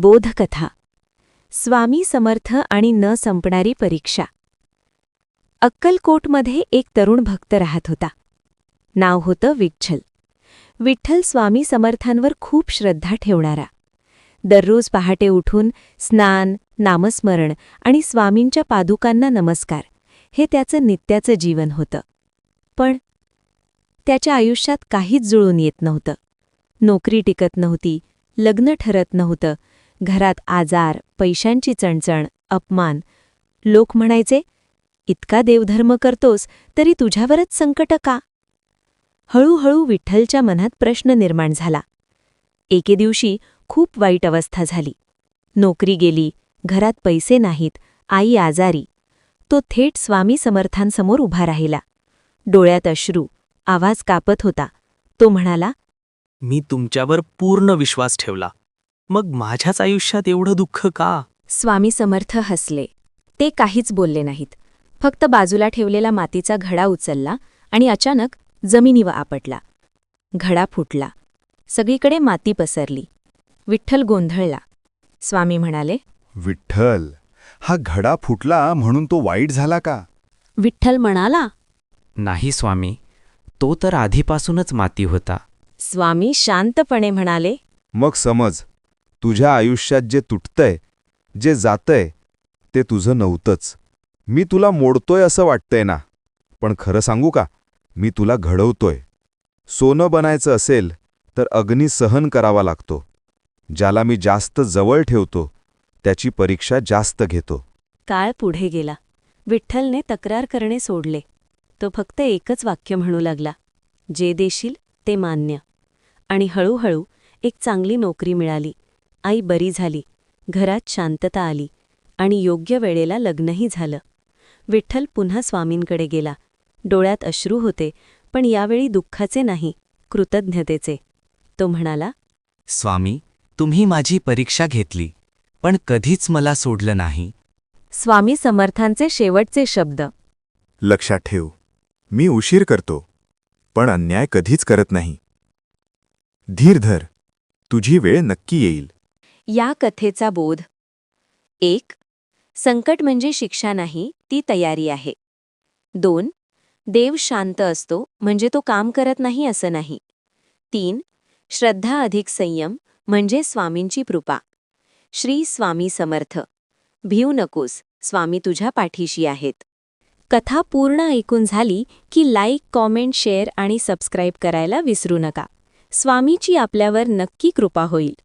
बोधकथा. स्वामी समर्थ आणि न संपणारी परीक्षा. अक्कलकोटमध्ये एक तरुण भक्त राहत होता. नाव होतं विठ्ठल. विठ्ठल स्वामी समर्थांवर खूप श्रद्धा ठेवणारा. दररोज पहाटे उठून स्नान, नामस्मरण आणि स्वामींच्या पादुकांना नमस्कार हे त्याचं नित्याचं जीवन होतं. पण त्याच्या आयुष्यात काहीच जुळून येत नव्हतं. नोकरी टिकत नव्हती, लग्न ठरत नव्हतं, घरात आजार, पैशांची चणचण, अपमान. लोक म्हणायचे, इतका देवधर्म करतोस तरी तुझ्यावरच संकट का? हळूहळू विठ्ठलच्या मनात प्रश्न निर्माण झाला. एके दिवशी खूप वाईट अवस्था झाली. नोकरी गेली, घरात पैसे नाहीत, आई आजारी. तो थेट स्वामी समर्थांसमोर उभा राहिला. डोळ्यात अश्रू, आवाज कापत होता. तो म्हणाला, मी तुमच्यावर पूर्ण विश्वास ठेवला, मग माझ्याच आयुष्यात एवढं दुःख का? स्वामी समर्थ हसले. ते काहीच बोलले नाहीत. फक्त बाजूला ठेवलेला मातीचा घडा उचलला आणि अचानक जमिनीवर आपटला. घडा फुटला. सगळीकडे माती पसरली. विठ्ठल गोंधळला. स्वामी म्हणाले, विठ्ठल, हा घडा फुटला म्हणून तो वाईट झाला का? विठ्ठल म्हणाला, नाही स्वामी, तो तर आधीपासूनच माती होता. स्वामी शांतपणे म्हणाले, मग समज, तुझ्या आयुष्यात जे तुटतंय, जे जातंय, ते तुझं नव्हतंच. मी तुला मोडतोय असं वाटतंय ना, पण खरं सांगू का, मी तुला घडवतोय. सोनं बनायचं असेल तर अग्नी सहन करावा लागतो. ज्याला मी जास्त जवळ ठेवतो त्याची परीक्षा जास्त घेतो. काळ पुढे गेला. विठ्ठलने तक्रार करणे सोडले. तो फक्त एकच वाक्य म्हणू लागला, जे देशील ते मान्य. आणि हळूहळू एक चांगली नोकरी मिळाली. आई बरी झाली. घरात शांतता आली आणि योग्य वेळेला लग्नही झालं. विठ्ठल पुन्हा स्वामींकडे गेला. डोळ्यात अश्रू होते, पण यावेळी दुःखाचे नाही, कृतज्ञतेचे. तो म्हणाला, स्वामी, तुम्ही माझी परीक्षा घेतली, पण कधीच मला सोडलं नाही. स्वामी समर्थांचे शेवटचे शब्द. लक्षात ठेव, मी उशीर करतो, पण अन्याय कधीच करत नाही. धीर धर, तुझी वेळ नक्की येईल. या कथेचा बोध. 1. संकट म्हणजे शिक्षा नाही, ती तयारी आहे. 2. देव शांत असतो म्हणजे तो काम करत नाही असं नाही. 3. श्रद्धा अधिक संयम म्हणजे स्वामींची कृपा. श्री स्वामी समर्थ. भिऊ नकोस, स्वामी तुझ्या पाठीशी आहेत. कथा पूर्ण ऐकून झाली की लाईक, कॉमेंट, शेअर आणि सबस्क्राईब करायला विसरू नका. स्वामीची आपल्यावर नक्की कृपा होईल.